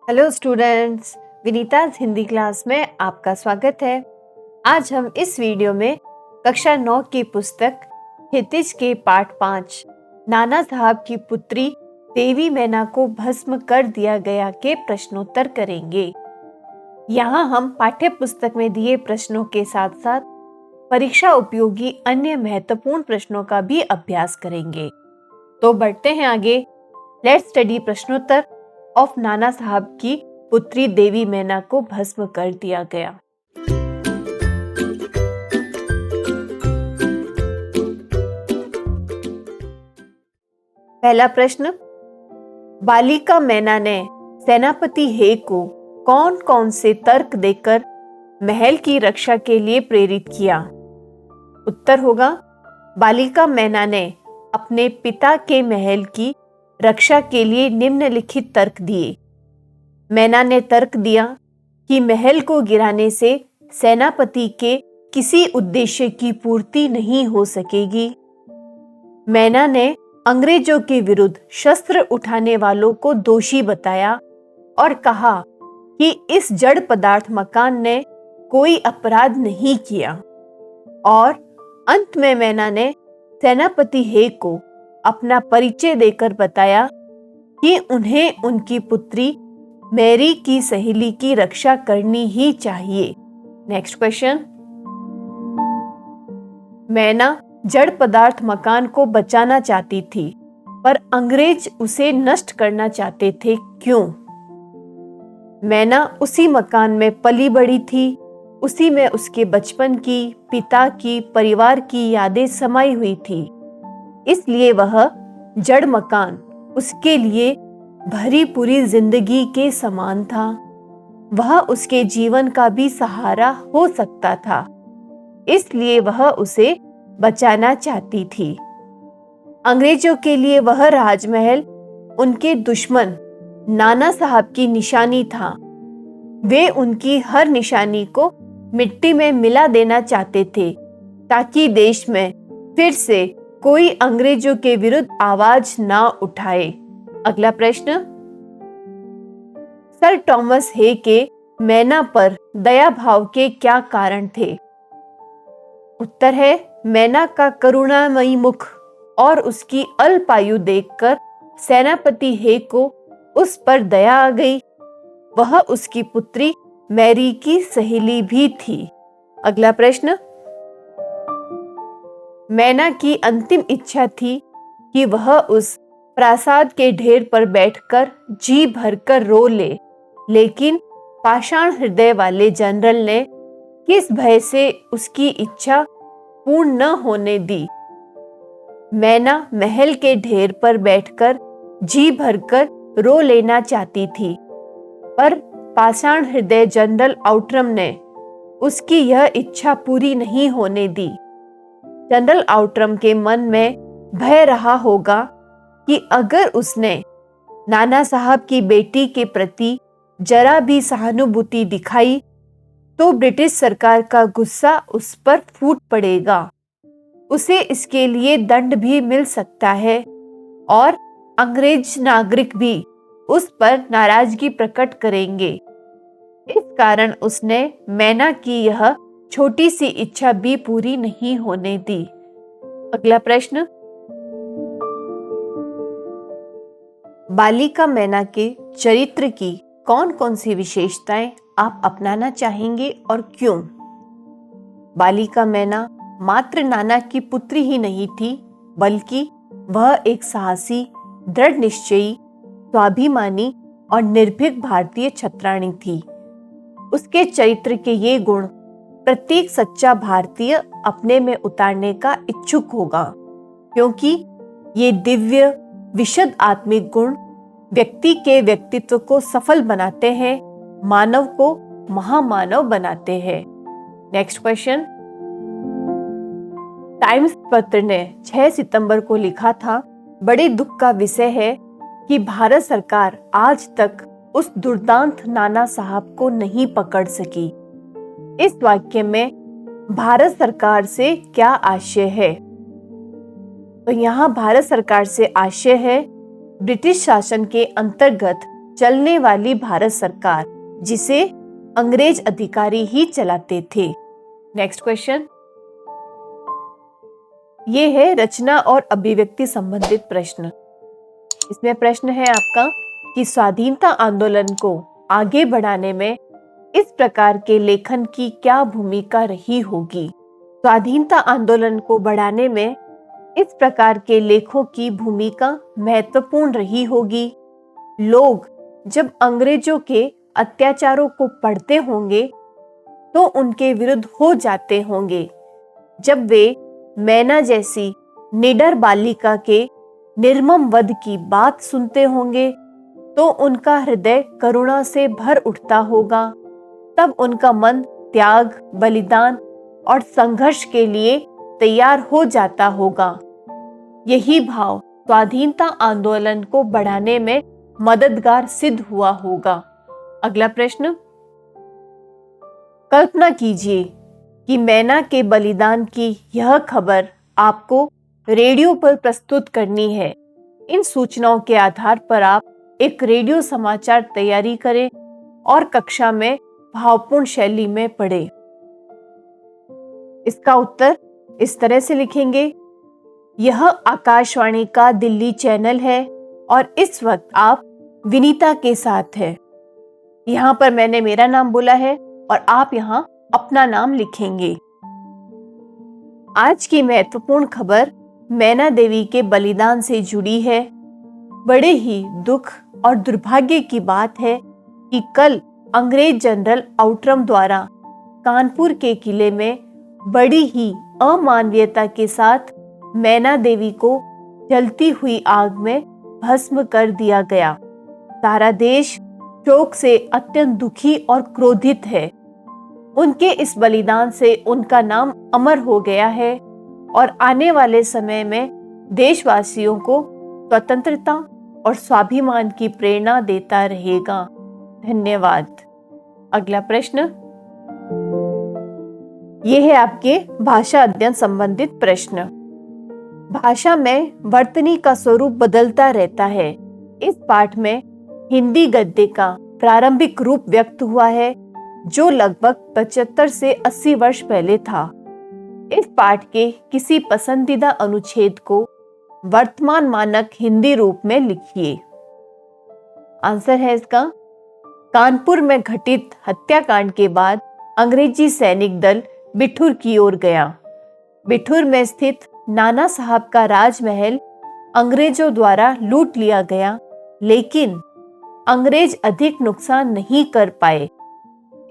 Hello students, Vinita's Hindi class में आपका स्वागत है। आज हम इस वीडियो में कक्षा 9 की पुस्तक क्षितिज के पाठ 5 नाना साहब की पुत्री देवी मैना को भस्म कर दिया गया के प्रश्नोत्तर करेंगे। यहाँ हम पाठ्य पुस्तक में दिए प्रश्नों के साथ साथ परीक्षा उपयोगी अन्य महत्वपूर्ण प्रश्नों का भी अभ्यास करेंगे। तो बढ़ते हैं आगे। लेट्स स्टडी प्रश्नोत्तर ऑफ नाना साहब की पुत्री देवी मैना को भस्म कर दिया गया। पहला प्रश्न, बालिका मैना ने सेनापति हे को कौन कौन से तर्क देकर महल की रक्षा के लिए प्रेरित किया? उत्तर होगा, बालिका मैना ने अपने पिता के महल की रक्षा के लिए निम्नलिखित तर्क दिए। मैना ने तर्क दिया कि महल को गिराने से सेनापति के किसी उद्देश्य की पूर्ति नहीं हो सकेगी। मैना ने अंग्रेजों के विरुद्ध शस्त्र उठाने वालों को दोषी बताया और कहा कि इस जड़ पदार्थ मकान ने कोई अपराध नहीं किया। और अंत में मैना ने सेनापति हे को अपना परिचय देकर बताया कि उन्हें उनकी पुत्री मैरी की सहेली की रक्षा करनी ही चाहिए। नेक्स्ट क्वेश्चन, मैना जड़ पदार्थ मकान को बचाना चाहती थी पर अंग्रेज उसे नष्ट करना चाहते थे, क्यों? मैना उसी मकान में पली बड़ी थी, उसी में उसके बचपन की, पिता की, परिवार की यादें समाई हुई थी। इसलिए वह जड़ मकान उसके लिए भरी पूरी जिंदगी के समान था। वह उसके जीवन का भी सहारा हो सकता था, इसलिए वह उसे बचाना चाहती थी। अंग्रेजों के लिए वह राजमहल उनके दुश्मन नाना साहब की निशानी था। वे उनकी हर निशानी को मिट्टी में मिला देना चाहते थे ताकि देश में फिर से कोई अंग्रेजों के विरुद्ध आवाज ना उठाए। अगला प्रश्न, सर थॉमस हे के मैना पर दया भाव के क्या कारण थे? उत्तर है, मैना का करुणामयी मुख और उसकी अल्पायु देखकर सेनापति हे को उस पर दया आ गई। वह उसकी पुत्री मैरी की सहेली भी थी। अगला प्रश्न, मैना की अंतिम इच्छा थी कि वह उस प्रासाद के ढेर पर बैठकर जी भरकर रो ले, लेकिन पाषाण हृदय वाले जनरल ने किस भय से उसकी इच्छा पूर्ण न होने दी। मैना महल के ढेर पर बैठकर जी भरकर रो लेना चाहती थी, पर पाषाण हृदय जनरल आउट्रम ने उसकी यह इच्छा पूरी नहीं होने दी। जनरल आउट्रम के मन में भय रहा होगा कि अगर उसने नाना साहब की बेटी के प्रति जरा भी सहानुभूति दिखाई तो ब्रिटिश सरकार का गुस्सा उस पर फूट पड़ेगा। उसे इसके लिए दंड भी मिल सकता है और अंग्रेज नागरिक भी उस पर नाराजगी प्रकट करेंगे। इस कारण उसने मैना की यह छोटी सी इच्छा भी पूरी नहीं होने दी। अगला प्रश्न, बालिका मैना के चरित्र की कौन कौन सी विशेषताएं आप अपनाना चाहेंगे और क्यों? बालिका मैना मात्र नाना की पुत्री ही नहीं थी, बल्कि वह एक साहसी, दृढ़ निश्चयी, स्वाभिमानी और निर्भीक भारतीय छत्राणी थी। उसके चरित्र के ये गुण प्रत्येक सच्चा भारतीय अपने में उतारने का इच्छुक होगा, क्योंकि ये दिव्य विशुद्ध आत्मिक गुण व्यक्ति के व्यक्तित्व को सफल बनाते हैं, मानव को महामानव बनाते हैं। नेक्स्ट क्वेश्चन, टाइम्स पत्र ने 6 सितंबर को लिखा था, बड़े दुख का विषय है कि भारत सरकार आज तक उस दुर्दांत नाना साहब को नहीं पकड़ सकी। इस वाक्य में भारत सरकार से क्या आशय है? तो यहाँ भारत सरकार से आशय है ब्रिटिश शासन के अंतर्गत चलने वाली भारत सरकार, जिसे अंग्रेज अधिकारी ही चलाते थे। नेक्स्ट क्वेश्चन, ये है रचना और अभिव्यक्ति संबंधित प्रश्न। इसमें प्रश्न है आपका कि स्वाधीनता आंदोलन को आगे बढ़ाने में इस प्रकार के लेखन की क्या भूमिका रही होगी। स्वाधीनता आंदोलन को बढ़ाने में इस प्रकार के लेखों की भूमिका महत्वपूर्ण रही होगी। लोग जब अंग्रेजों के अत्याचारों को पढ़ते होंगे तो उनके विरुद्ध हो जाते होंगे। जब वे मैना जैसी निडर बालिका के निर्मम वध की बात सुनते होंगे तो उनका हृदय करुणा से भर उठता होगा। तब उनका मन त्याग, बलिदान और संघर्ष के लिए तैयार हो जाता होगा। यही भाव स्वाधीनता आंदोलन को बढ़ाने में मददगार सिद्ध हुआ होगा। अगला प्रश्न, कल्पना कीजिए कि मैना के बलिदान की यह खबर आपको रेडियो पर प्रस्तुत करनी है। इन सूचनाओं के आधार पर आप एक रेडियो समाचार तैयारी करें और कक्षा में भावपूर्ण शैली में पढ़ें। इसका उत्तर इस तरह से लिखेंगे, यह आकाशवाणी का दिल्ली चैनल है और इस वक्त आप विनीता के साथ हैं। यहाँ पर मैंने मेरा नाम बोला है और आप यहाँ अपना नाम लिखेंगे। आज की महत्वपूर्ण खबर मैना देवी के बलिदान से जुड़ी है। बड़े ही दुख और दुर्भाग्य की बात है कि कल अंग्रेज जनरल आउटरम द्वारा कानपुर के किले में बड़ी ही अमानवीयता के साथ मैना देवी को जलती हुई आग में भस्म कर दिया गया। सारा देश शोक से अत्यंत दुखी और क्रोधित है। उनके इस बलिदान से उनका नाम अमर हो गया है और आने वाले समय में देशवासियों को स्वतंत्रता और स्वाभिमान की प्रेरणा देता रहेगा। धन्यवाद। अगला प्रश्न, यह है आपके भाषा अध्ययन संबंधित प्रश्न। भाषा में वर्तनी का स्वरूप बदलता रहता है। इस पाठ में हिंदी गद्य का प्रारंभिक रूप व्यक्त हुआ है जो लगभग 75 से 80 वर्ष पहले था। इस पाठ के किसी पसंदीदा अनुच्छेद को वर्तमान मानक हिंदी रूप में लिखिए। आंसर है इसका, कानपुर में घटित हत्याकांड के बाद अंग्रेजी सैनिक दल बिठूर की ओर गया। बिठूर में स्थित नाना साहब का राजमहल अंग्रेजों द्वारा लूट लिया गया, लेकिन अंग्रेज अधिक नुकसान नहीं कर पाए।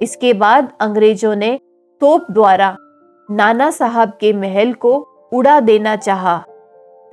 इसके बाद अंग्रेजों ने तोप द्वारा नाना साहब के महल को उड़ा देना चाहा।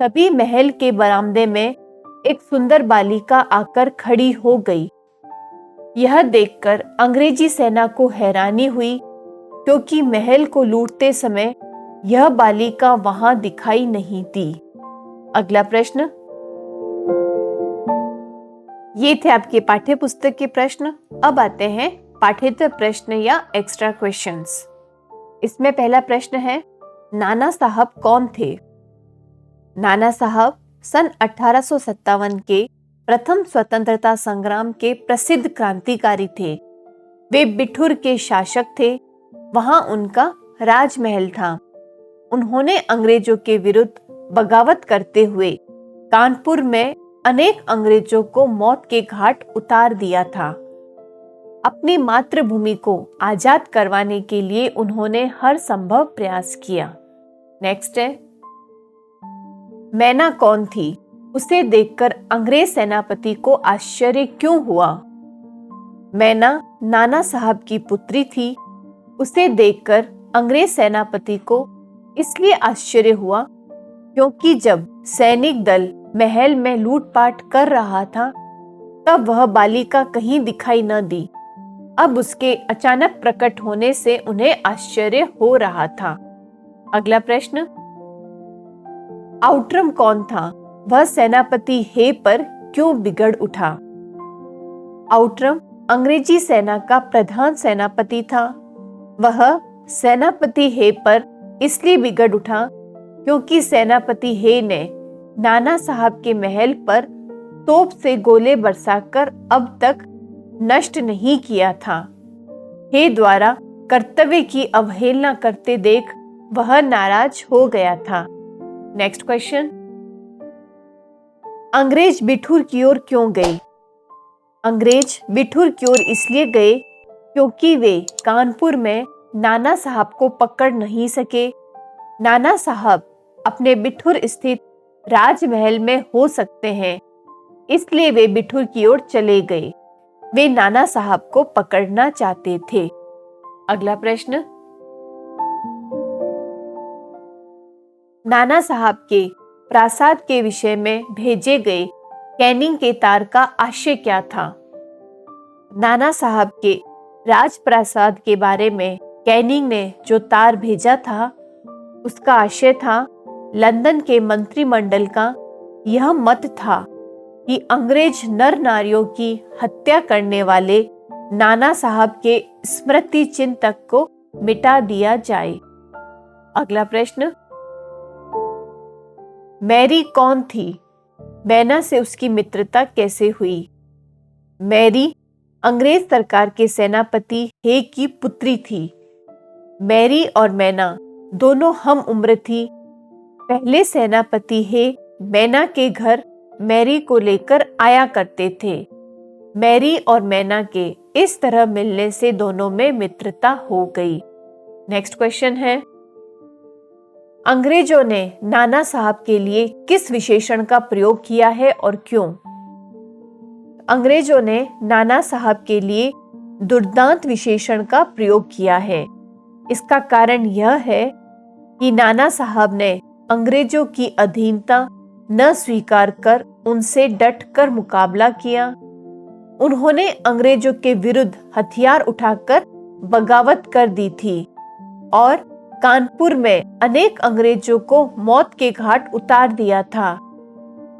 तभी महल के बरामदे में एक सुंदर बालिका आकर खड़ी हो गई। यह देखकर अंग्रेजी सेना को हैरानी हुई, क्योंकि महल को लूटते समय यह बालिका वहां दिखाई नहीं दी। अगला प्रश्न, ये थे आपके पाठ्य पुस्तक के प्रश्न। अब आते हैं पाठ्येतर प्रश्न या एक्स्ट्रा क्वेश्चंस। इसमें पहला प्रश्न है, नाना साहब कौन थे? नाना साहब सन 1857 के प्रथम स्वतंत्रता संग्राम के प्रसिद्ध क्रांतिकारी थे। वे बिठूर के शासक थे। वहां उनका राजमहल था। उन्होंने अंग्रेजों के विरुद्ध बगावत करते हुए कानपुर में अनेक अंग्रेजों को मौत के घाट उतार दिया था। अपनी मातृभूमि को आजाद करवाने के लिए उन्होंने हर संभव प्रयास किया। नेक्स्ट है, मैना कौन थी? उसे देखकर अंग्रेज सेनापति को आश्चर्य क्यों हुआ? मैना नाना साहब की पुत्री थी। उसे देखकर अंग्रेज सेनापति को इसलिए आश्चर्य हुआ क्योंकि जब सैनिक दल महल में लूटपाट कर रहा था तब वह बालिका कहीं दिखाई न दी। अब उसके अचानक प्रकट होने से उन्हें आश्चर्य हो रहा था। अगला प्रश्न, आउटरम कौन था? वह सेनापति हे पर क्यों बिगड़ उठा? आउटरम अंग्रेजी सेना का प्रधान सेनापति था। वह सेनापति हे पर इसलिए बिगड़ उठा क्योंकि सेनापति हे ने नाना साहब के महल पर तोप से गोले बरसाकर अब तक नष्ट नहीं किया था। हे द्वारा कर्तव्य की अवहेलना करते देख वह नाराज हो गया था। नेक्स्ट क्वेश्चन, अंग्रेज बिठूर की ओर क्यों गए? अंग्रेज बिठूर की ओर इसलिए गए क्योंकि वे कानपुर में नाना साहब को पकड़ नहीं सके। नाना साहब अपने बिठूर स्थित राजमहल में हो सकते हैं, इसलिए वे बिठूर की ओर चले गए। वे नाना साहब को पकड़ना चाहते थे। अगला प्रश्न, नाना साहब के प्रासाद के विषय में भेजे गए कैनिंग के तार का आशय क्या था? नाना साहब के राजप्रासाद के बारे में कैनिंग ने जो तार भेजा था उसका आशय था, लंदन के मंत्रिमंडल का यह मत था कि अंग्रेज नर नारियों की हत्या करने वाले नाना साहब के स्मृति चिन्ह तक को मिटा दिया जाए। अगला प्रश्न, मैरी कौन थी? मैना से उसकी मित्रता कैसे हुई? मैरी अंग्रेज सरकार के सेनापति हे की पुत्री थी। मैरी और मैना दोनों हम उम्र थी। पहले सेनापति हे मैना के घर मैरी को लेकर आया करते थे। मैरी और मैना के इस तरह मिलने से दोनों में मित्रता हो गई। नेक्स्ट क्वेश्चन है, अंग्रेजों ने नाना साहब के लिए किस विशेषण का प्रयोग किया है और क्यों? अंग्रेजों ने नाना साहब के लिए दुर्दांत विशेषण का प्रयोग किया है। इसका कारण यह है कि नाना साहब ने अंग्रेजों की अधीनता न स्वीकार कर उनसे डटकर मुकाबला किया। उन्होंने अंग्रेजों के विरुद्ध हथियार उठाकर बगावत कर दी थी और कानपुर में अनेक अंग्रेजों को मौत के घाट उतार दिया था।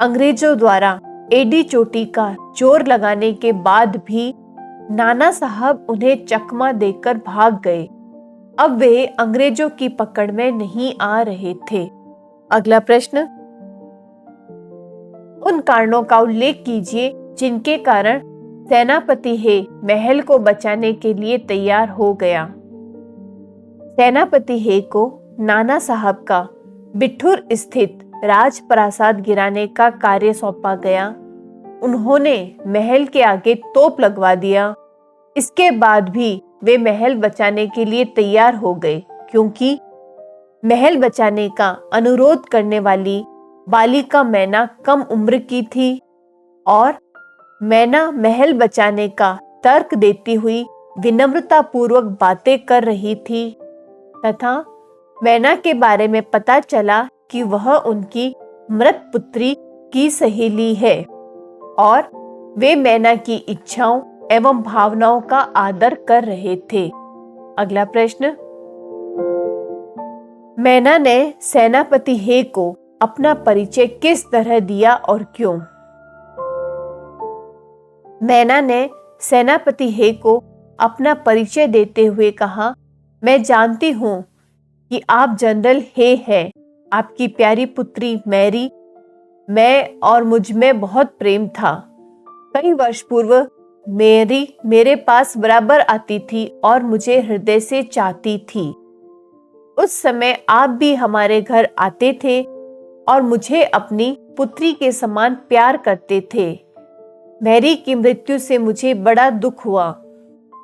अंग्रेजों द्वारा एडी चोटी का जोर लगाने के बाद भी नाना साहब उन्हें चकमा देकर भाग गए। अब वे अंग्रेजों की पकड़ में नहीं आ रहे थे। अगला प्रश्न, उन कारणों का उल्लेख कीजिए जिनके कारण सेनापति हे महल को बचाने के लिए तैयार हो गया। सेनापति हे को नाना साहब का बिठूर स्थित राजप्रासाद गिराने का कार्य सौंपा गया। उन्होंने महल के आगे तोप लगवा दिया। इसके बाद भी वे महल बचाने के लिए तैयार हो गए, क्योंकि महल बचाने का अनुरोध करने वाली बालिका मैना कम उम्र की थी और मैना महल बचाने का तर्क देती हुई विनम्रता पूर्वक बातें कर रही थी तथा मैना के बारे में पता चला कि वह उनकी मृत पुत्री की सहेली है और वे मैना की इच्छाओं एवं भावनाओं का आदर कर रहे थे। अगला प्रश्न, मैना ने सेनापति हे को अपना परिचय किस तरह दिया और क्यों? मैना ने सेनापति हे को अपना परिचय देते हुए कहा, मैं जानती हूं कि आप जनरल हे हैं। आपकी प्यारी पुत्री मैरी, मैं और मुझ में बहुत प्रेम था। कई वर्ष पूर्व मैरी मेरे पास बराबर आती थी और मुझे हृदय से चाहती थी। उस समय आप भी हमारे घर आते थे और मुझे अपनी पुत्री के समान प्यार करते थे। मैरी की मृत्यु से मुझे बड़ा दुख हुआ।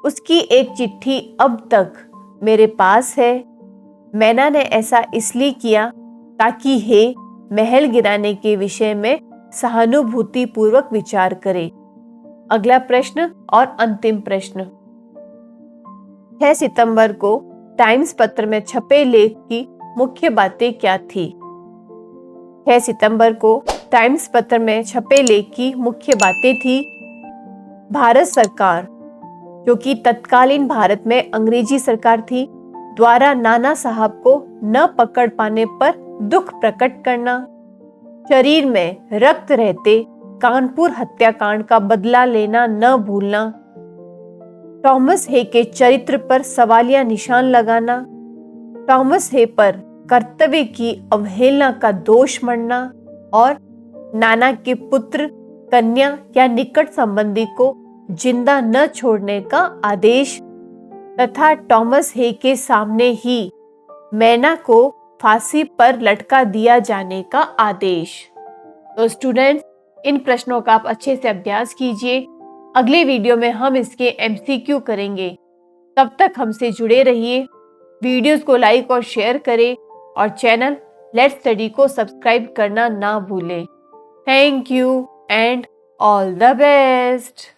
उसकी एक चिट्ठी अब तक मेरे पास है। मैना ने ऐसा इसलिए किया ताकि हे महल गिराने के विषय में सहानुभूति पूर्वक विचार करे। अगला प्रश्न और अंतिम प्रश्न, 6 सितंबर को टाइम्स पत्र में छपे लेख की मुख्य बातें क्या थी? 6 सितंबर को टाइम्स पत्र में छपे लेख की मुख्य बातें थी, भारत सरकार, जो कि तत्कालीन भारत में अंग्रेजी सरकार थी, द्वारा नाना साहब को न पकड़ पाने पर दुख प्रकट करना, शरीर में रक्त रहते कानपुर हत्याकांड का बदला लेना न भूलना, थॉमस हे के चरित्र पर सवालिया निशान लगाना, थॉमस हे पर कर्तव्य की अवहेलना का दोष मढ़ना और नाना के पुत्र कन्या या निकट संबंधी को जिंदा न छोड़ने का आदेश तथा टॉमस हे के सामने ही मैना को फांसी पर लटका दिया जाने का आदेश। तो स्टूडेंट्स, इन प्रश्नों का आप अच्छे से अभ्यास कीजिए। अगले वीडियो में हम इसके MCQ करेंगे। तब तक हमसे जुड़े रहिए। वीडियोस को लाइक और शेयर करें और चैनल लेट्स स्टडी को सब्सक्राइब करना ना भूलें। Thank you and all the best.